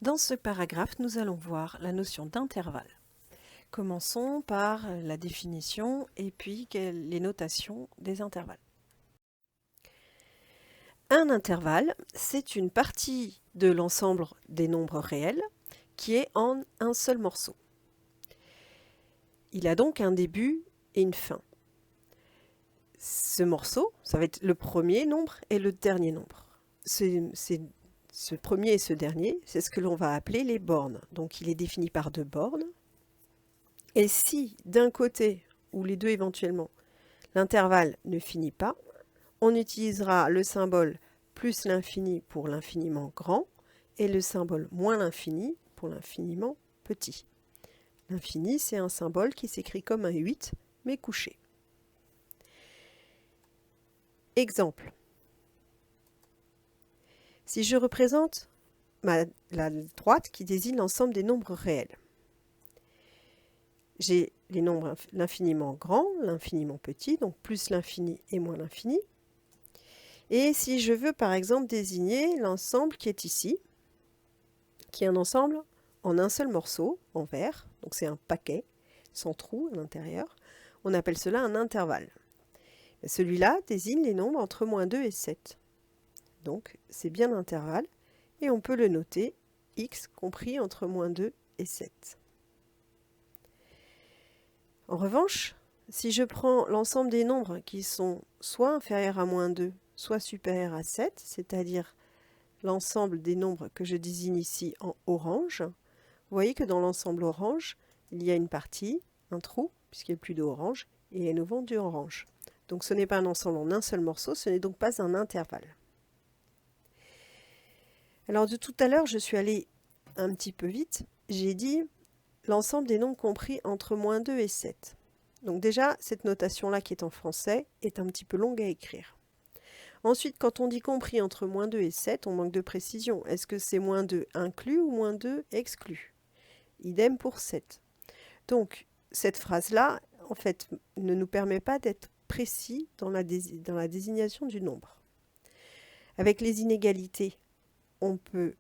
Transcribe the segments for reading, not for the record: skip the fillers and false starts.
Dans ce paragraphe, nous allons voir la notion d'intervalle. Commençons par la définition et puis les notations des intervalles. Un intervalle, c'est une partie de l'ensemble des nombres réels qui est en un seul morceau. Il a donc un début et une fin. Ce morceau, ça va être le premier nombre et le dernier nombre. Ce premier et ce dernier, c'est ce que l'on va appeler les bornes. Donc il est défini par deux bornes. Et si d'un côté, ou les deux éventuellement, l'intervalle ne finit pas, on utilisera le symbole plus l'infini pour l'infiniment grand et le symbole moins l'infini pour l'infiniment petit. L'infini, c'est un symbole qui s'écrit comme un 8, mais couché. Exemple. Si je représente la droite qui désigne l'ensemble des nombres réels, j'ai les nombres l'infiniment grand, l'infiniment petit, donc plus l'infini et moins l'infini. Et si je veux par exemple désigner l'ensemble qui est ici, qui est un ensemble en un seul morceau, en vert, donc c'est un paquet, sans trou à l'intérieur, on appelle cela un intervalle. Celui-là désigne les nombres entre moins 2 et 7. Donc c'est bien l'intervalle, et on peut le noter x compris entre moins 2 et 7. En revanche, si je prends l'ensemble des nombres qui sont soit inférieurs à moins 2, soit supérieurs à 7, c'est-à-dire l'ensemble des nombres que je désigne ici en orange, vous voyez que dans l'ensemble orange, il y a une partie, un trou, puisqu'il n'y a plus d'orange, et à nouveau du orange. Donc ce n'est pas un ensemble en un seul morceau, ce n'est donc pas un intervalle. Alors de tout à l'heure, je suis allée un petit peu vite, j'ai dit l'ensemble des nombres compris entre moins 2 et 7. Donc déjà, cette notation-là qui est en français est un petit peu longue à écrire. Ensuite, quand on dit compris entre moins 2 et 7, on manque de précision. Est-ce que c'est moins 2 inclus ou moins 2 exclus? Idem pour 7. Donc, cette phrase-là, en fait, ne nous permet pas d'être précis dans la désignation du nombre. Avec les inégalités, on peut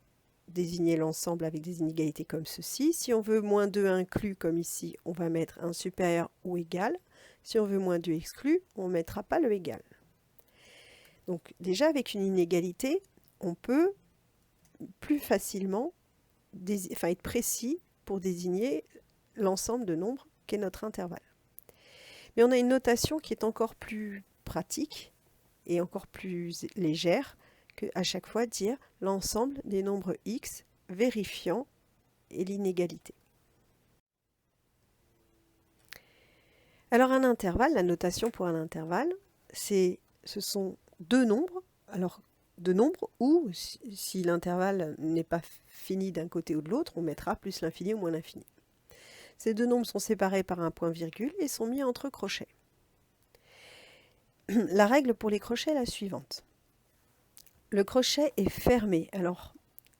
désigner l'ensemble avec des inégalités comme ceci. Si on veut moins 2 inclus comme ici, on va mettre un supérieur ou égal. Si on veut moins 2 exclus, on ne mettra pas le égal. Donc déjà avec une inégalité, on peut plus facilement être précis pour désigner l'ensemble de nombres qu'est notre intervalle. Mais on a une notation qui est encore plus pratique et encore plus légère que à chaque fois dire l'ensemble des nombres x vérifiant et l'inégalité. Alors un intervalle, la notation pour un intervalle, ce sont deux nombres, alors deux nombres où si l'intervalle n'est pas fini d'un côté ou de l'autre, on mettra plus l'infini ou moins l'infini. Ces deux nombres sont séparés par un point-virgule et sont mis entre crochets. La règle pour les crochets est la suivante. Le crochet est fermé. Alors,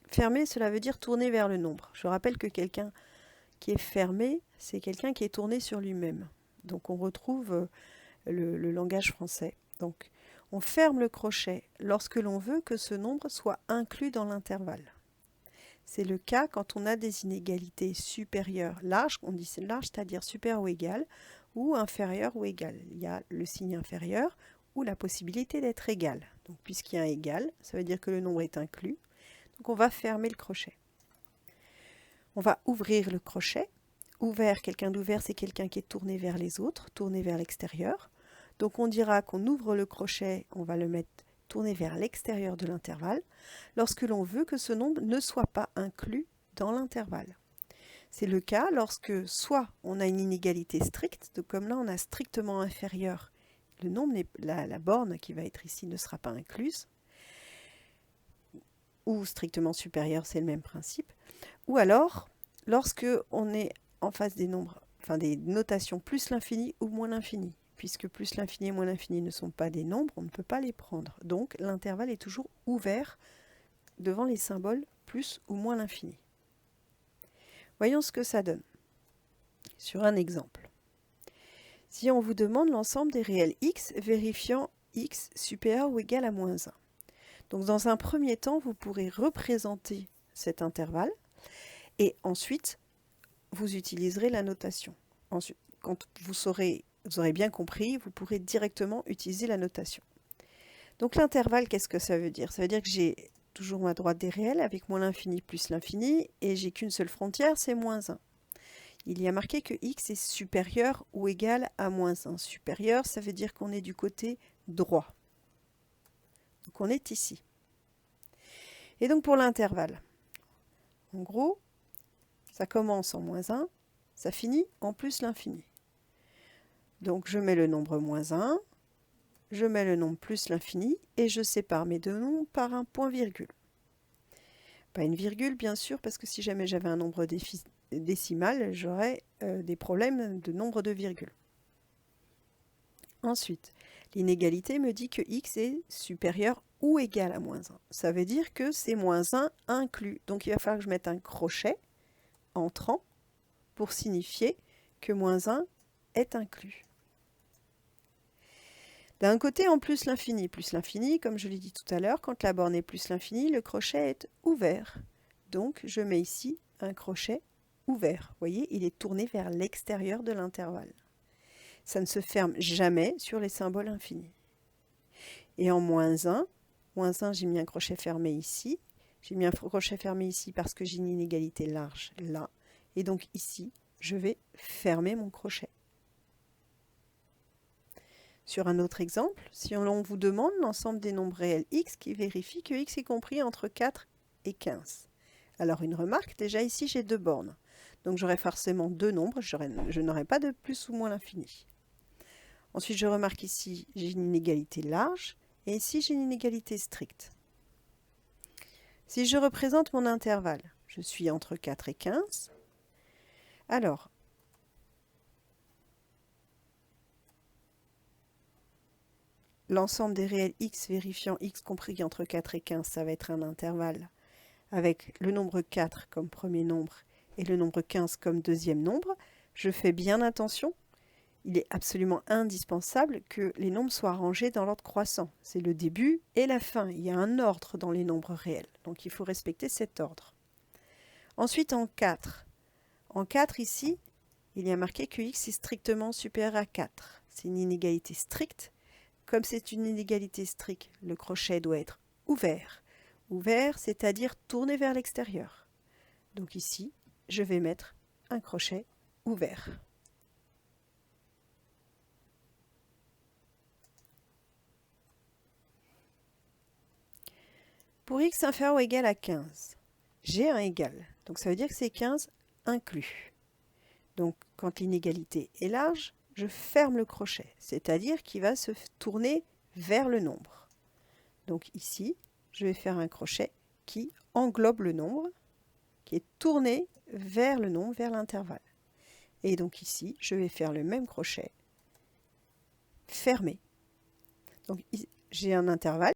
fermé, cela veut dire tourné vers le nombre. Je rappelle que quelqu'un qui est fermé, c'est quelqu'un qui est tourné sur lui-même. Donc, on retrouve le langage français. Donc, on ferme le crochet lorsque l'on veut que ce nombre soit inclus dans l'intervalle. C'est le cas quand on a des inégalités supérieures larges, on dit large, c'est-à-dire supérieur ou égal, ou inférieur ou égal. Il y a le signe inférieur ou la possibilité d'être égal. Donc, puisqu'il y a un égal, ça veut dire que le nombre est inclus. Donc, on va fermer le crochet. On va ouvrir le crochet. Ouvert, quelqu'un d'ouvert, c'est quelqu'un qui est tourné vers les autres, tourné vers l'extérieur. Donc, on dira qu'on ouvre le crochet, on va le mettre tourné vers l'extérieur de l'intervalle, lorsque l'on veut que ce nombre ne soit pas inclus dans l'intervalle. C'est le cas lorsque soit on a une inégalité stricte, donc comme là on a strictement inférieur, le nombre, la borne qui va être ici ne sera pas incluse, ou strictement supérieur, c'est le même principe, ou alors lorsque on est en face des nombres, enfin des notations plus l'infini ou moins l'infini. Puisque plus l'infini et moins l'infini ne sont pas des nombres, on ne peut pas les prendre. Donc l'intervalle est toujours ouvert devant les symboles plus ou moins l'infini. Voyons ce que ça donne sur un exemple. Si on vous demande l'ensemble des réels x vérifiant x supérieur ou égal à moins 1. Donc dans un premier temps, vous pourrez représenter cet intervalle Et ensuite, vous utiliserez la notation. Ensuite, quand vous aurez bien compris, vous pourrez directement utiliser la notation. Donc l'intervalle, qu'est-ce que ça veut dire? Ça veut dire que j'ai toujours ma droite des réels avec moins l'infini plus l'infini, et j'ai qu'une seule frontière, c'est moins 1. Il y a marqué que x est supérieur ou égal à moins 1. Supérieur, ça veut dire qu'on est du côté droit. Donc on est ici. Et donc pour l'intervalle, en gros, ça commence en moins 1, ça finit en plus l'infini. Donc je mets le nombre moins 1, je mets le nombre plus l'infini, et je sépare mes deux nombres par un point-virgule. Pas une virgule, bien sûr, parce que si jamais j'avais un nombre décimal, j'aurais des problèmes de nombre de virgules. Ensuite, l'inégalité me dit que x est supérieur ou égal à moins 1. Ça veut dire que c'est moins 1 inclus. Donc il va falloir que je mette un crochet entrant pour signifier que moins 1 est inclus. D'un côté, en plus l'infini, comme je l'ai dit tout à l'heure, quand la borne est plus l'infini, le crochet est ouvert. Donc, je mets ici un crochet ouvert. Vous voyez, il est tourné vers l'extérieur de l'intervalle. Ça ne se ferme jamais sur les symboles infinis. Et en moins 1, j'ai mis un crochet fermé ici. J'ai mis un crochet fermé ici parce que j'ai une inégalité large là. Et donc ici, je vais fermer mon crochet. Sur un autre exemple, si on vous demande l'ensemble des nombres réels x qui vérifie que x est compris entre 4 et 15. Alors une remarque, déjà ici j'ai deux bornes. Donc j'aurai forcément deux nombres, je n'aurai pas de plus ou moins l'infini. Ensuite je remarque ici j'ai une inégalité large et ici j'ai une inégalité stricte. Si je représente mon intervalle, je suis entre 4 et 15. Alors, l'ensemble des réels x vérifiant x compris entre 4 et 15, ça va être un intervalle avec le nombre 4 comme premier nombre et le nombre 15 comme deuxième nombre. Je fais bien attention, il est absolument indispensable que les nombres soient rangés dans l'ordre croissant. C'est le début et la fin, il y a un ordre dans les nombres réels, donc il faut respecter cet ordre. Ensuite en 4. En 4 ici, il y a marqué que x est strictement supérieur à 4. C'est une inégalité stricte. Comme c'est une inégalité stricte, le crochet doit être ouvert. Ouvert, c'est-à-dire tourné vers l'extérieur. Donc ici, je vais mettre un crochet ouvert. Pour x inférieur ou égal à 15, j'ai un égal. Donc ça veut dire que c'est 15 inclus. Donc quand l'inégalité est large, je ferme le crochet, c'est-à-dire qu'il va se tourner vers le nombre. Donc ici, je vais faire un crochet qui englobe le nombre, qui est tourné vers le nombre, vers l'intervalle. Et donc ici, je vais faire le même crochet fermé. Donc j'ai un intervalle.